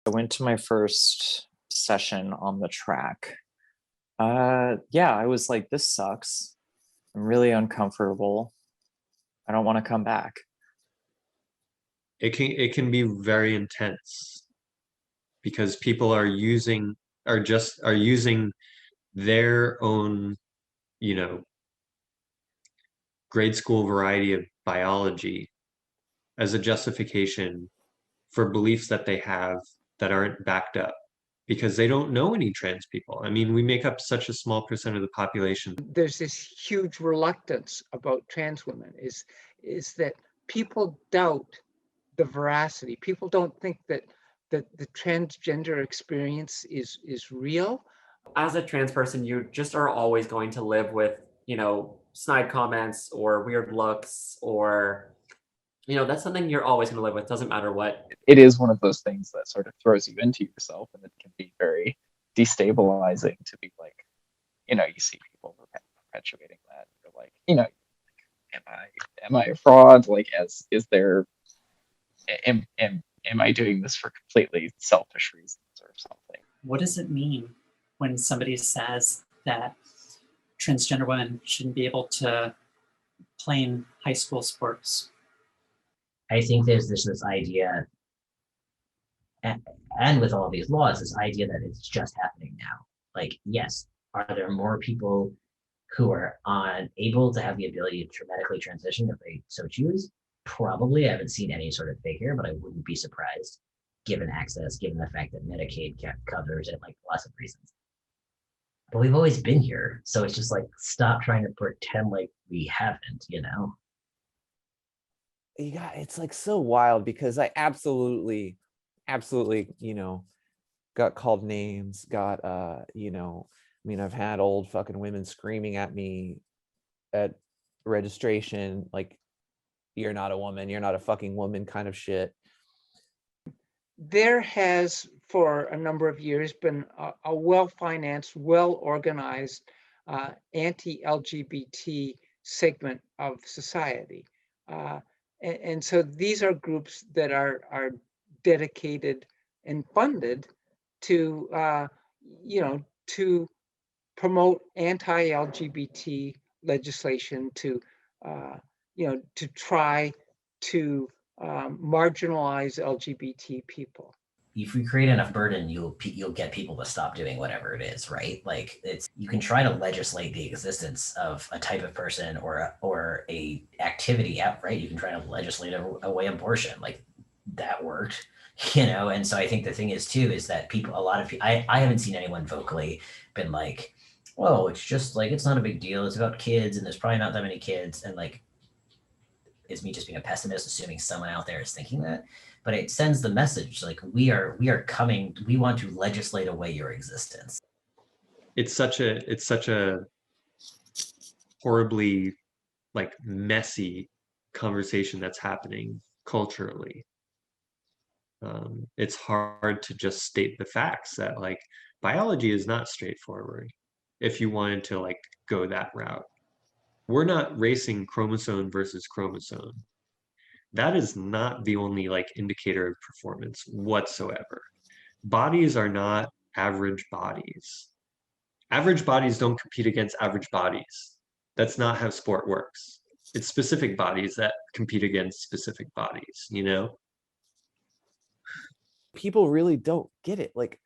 I went to my first session on the track. Yeah, I was like, this sucks. I'm really uncomfortable. I don't want to come back. It can be very intense because people are using their own, you know, grade school variety of biology as a justification for beliefs that they have that aren't backed up because they don't know any trans people. I mean, we make up such a small percent of the population. There's this huge reluctance about trans women is that people doubt the veracity. People don't think that the transgender experience is real. As a trans person, you just are always going to live with, snide comments or weird looks, or, that's something you're always going to live with, doesn't matter what. It is one of those things that sort of throws you into yourself, and it can be very destabilizing to be like, you see people perpetuating that. You're like, am I a fraud? Like, am I doing this for completely selfish reasons or something? What does it mean when somebody says that transgender women shouldn't be able to play in high school sports? I think there's this idea, and with all these laws, this idea that it's just happening now. Like, yes, are there more people who are unable to have the ability to dramatically transition if they so choose? Probably. I haven't seen any sort of figure, but I wouldn't be surprised, given access, given the fact that Medicaid covers it, like lots of reasons. But we've always been here, so it's just like, stop trying to pretend like we haven't, Yeah, it's like so wild because I absolutely, got called names, I've had old fucking women screaming at me at registration, like, you're not a woman, you're not a fucking woman kind of shit. There has, for a number of years, been a well-financed, well-organized anti-LGBT segment of society. And so these are groups that are dedicated and funded to, to promote anti-LGBT legislation, to try to marginalize LGBT people. If you create enough burden, you'll get people to stop doing whatever it is, right? Like, you can try to legislate the existence of a type of person or a activity outright. You can try to legislate away abortion, like that worked, And so I think the thing is too is that a lot of people, I haven't seen anyone vocally been like, "Whoa, it's just like, it's not a big deal. It's about kids, and there's probably not that many kids," and like, is me just being a pessimist, assuming someone out there is thinking that, but it sends the message like, we are coming, we want to legislate away your existence. It's such a horribly, like, messy conversation that's happening culturally. It's hard to just state the facts that, like, biology is not straightforward if you wanted to, like, go that route. We're not racing chromosome versus chromosome. That is not the only, like, indicator of performance whatsoever. Bodies are not average bodies. Average bodies don't compete against average bodies. That's not how sport works. It's specific bodies that compete against specific bodies, People really don't get it. Like,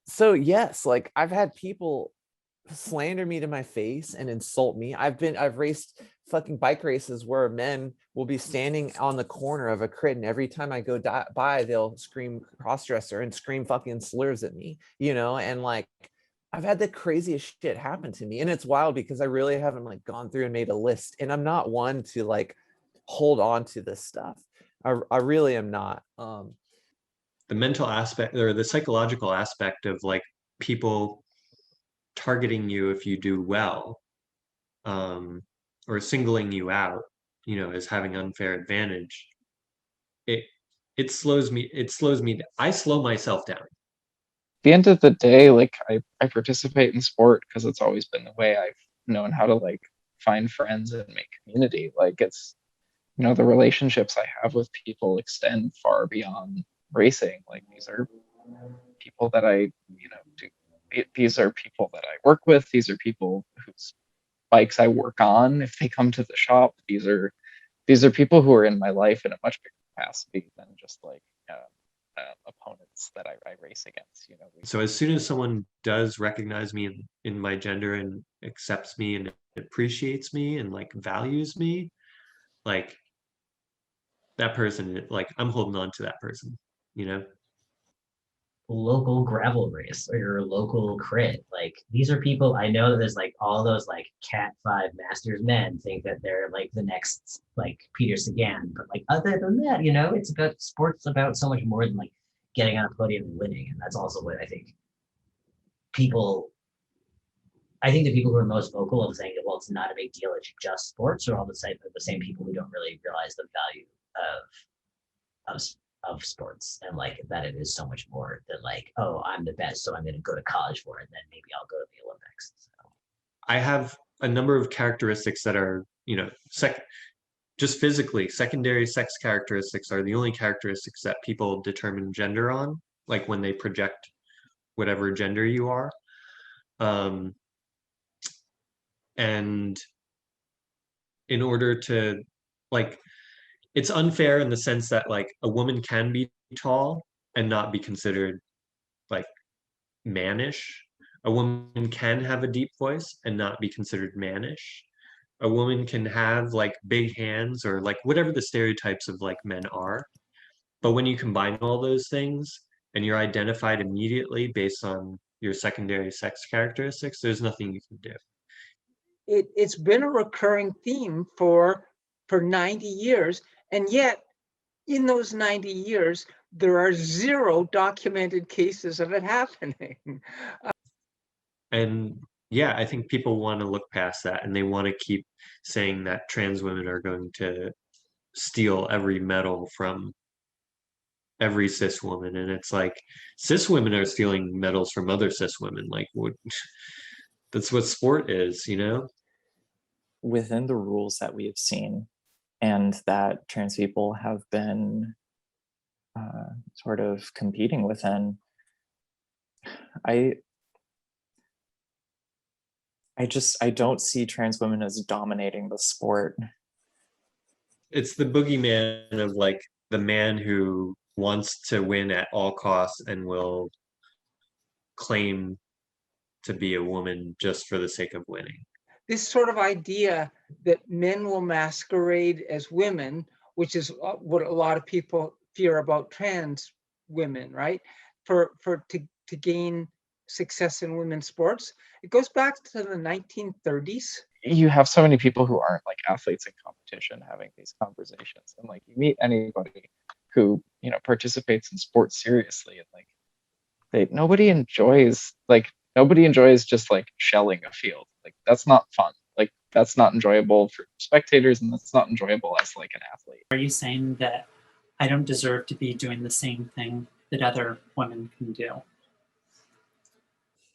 so yes, like, I've had people slander me to my face and insult me. I've raced fucking bike races where men will be standing on the corner of a crit, and every time I go by, they'll scream crossdresser and scream fucking slurs at me, and like, I've had the craziest shit happen to me. And it's wild because I really haven't like gone through and made a list, and I'm not one to like hold on to this stuff. I really am not. The mental aspect or the psychological aspect of, like, people targeting you if you do well, or singling you out, as having unfair advantage. It slows me. I slow myself down. At the end of the day, like, I participate in sport because it's always been the way I've known how to like find friends and make community. Like, it's, the relationships I have with people extend far beyond racing. Like these are people that I, these are people that I work with. These are people whose bikes I work on if they come to the shop. These are people who are in my life in a much bigger capacity than just like opponents that I race against. So as soon as someone does recognize me in my gender and accepts me and appreciates me and like values me, like that person, like I'm holding on to that person, Local gravel race or your local crit. Like these are people I know that there's like all those like Cat 5 Masters men think that they're like the next like Peter Sagan. But like other than that, it's about sports about so much more than like getting on a podium and winning. And that's also what I think people the people who are most vocal of saying, well, it's not a big deal, it's just sports, are all the same people who don't really realize the value of sports and like that it is so much more than like, oh, I'm the best, so I'm going to go to college for it, and then maybe I'll go to the Olympics. So. I have a number of characteristics that are, just physically, secondary sex characteristics are the only characteristics that people determine gender on, like when they project whatever gender you are. And in order to, like, it's unfair in the sense that like a woman can be tall and not be considered like mannish. A woman can have a deep voice and not be considered mannish. A woman can have like big hands or like whatever the stereotypes of like men are. But when you combine all those things and you're identified immediately based on your secondary sex characteristics, there's nothing you can do. It's been a recurring theme for 90 years, and yet in those 90 years there are 0 documented cases of it happening. And yeah, I think people want to look past that, and they want to keep saying that trans women are going to steal every medal from every cis woman. And it's like cis women are stealing medals from other cis women. Like what that's what sport is, Within the rules that we have seen and that trans people have been sort of competing within, I don't see trans women as dominating the sport. It's the boogeyman of like the man who wants to win at all costs and will claim to be a woman just for the sake of winning. This sort of idea that men will masquerade as women, which is what a lot of people fear about trans women, right? To gain success in women's sports. It goes back to the 1930s. You have so many people who aren't like athletes in competition having these conversations, and like you meet anybody who participates in sports seriously, and like nobody enjoys just like shelling a field. Like that's not fun. Like that's not enjoyable for spectators, and that's not enjoyable as like an athlete. Are you saying that I don't deserve to be doing the same thing that other women can do?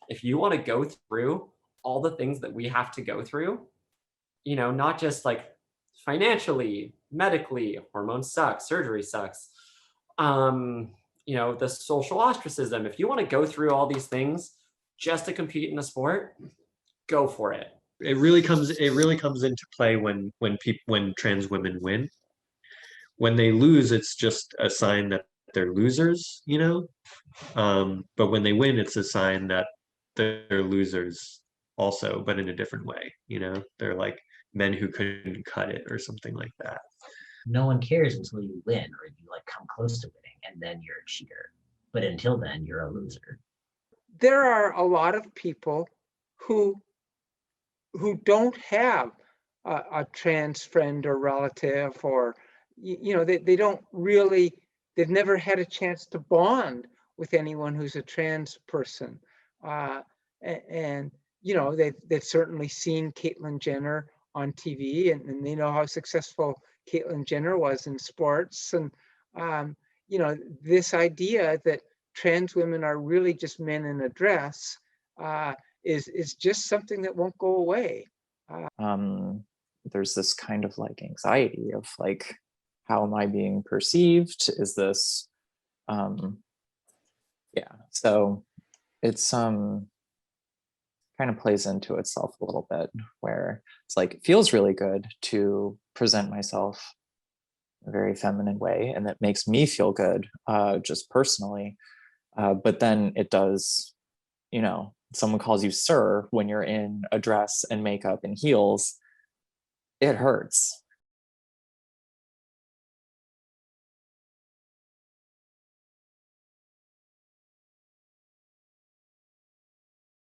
If you want to go through all the things that we have to go through, not just like financially, medically, hormones suck, surgery sucks, the social ostracism. If you want to go through all these things just to compete in a sport, go for it. It really comes into play when trans women win. When they lose, it's just a sign that they're losers, but when they win, it's a sign that they're losers also, but in a different way. They're like men who couldn't cut it or something like that. No one cares until you win or you like come close to winning, and then you're a cheater. But until then, you're a loser. There are a lot of people who don't have a trans friend or relative, or they don't really, they've never had a chance to bond with anyone who's a trans person, and they've certainly seen Caitlyn Jenner on TV, and they know how successful Caitlyn Jenner was in sports, and this idea that trans women are really just men in a dress is just something that won't go away. There's this kind of like anxiety of like, how am I being perceived? Is this Yeah, so it's kind of plays into itself a little bit, where it's like, it feels really good to present myself a very feminine way, and that makes me feel good, just personally. But then it does, you know, someone calls you sir when you're in a dress and makeup and heels, it hurts.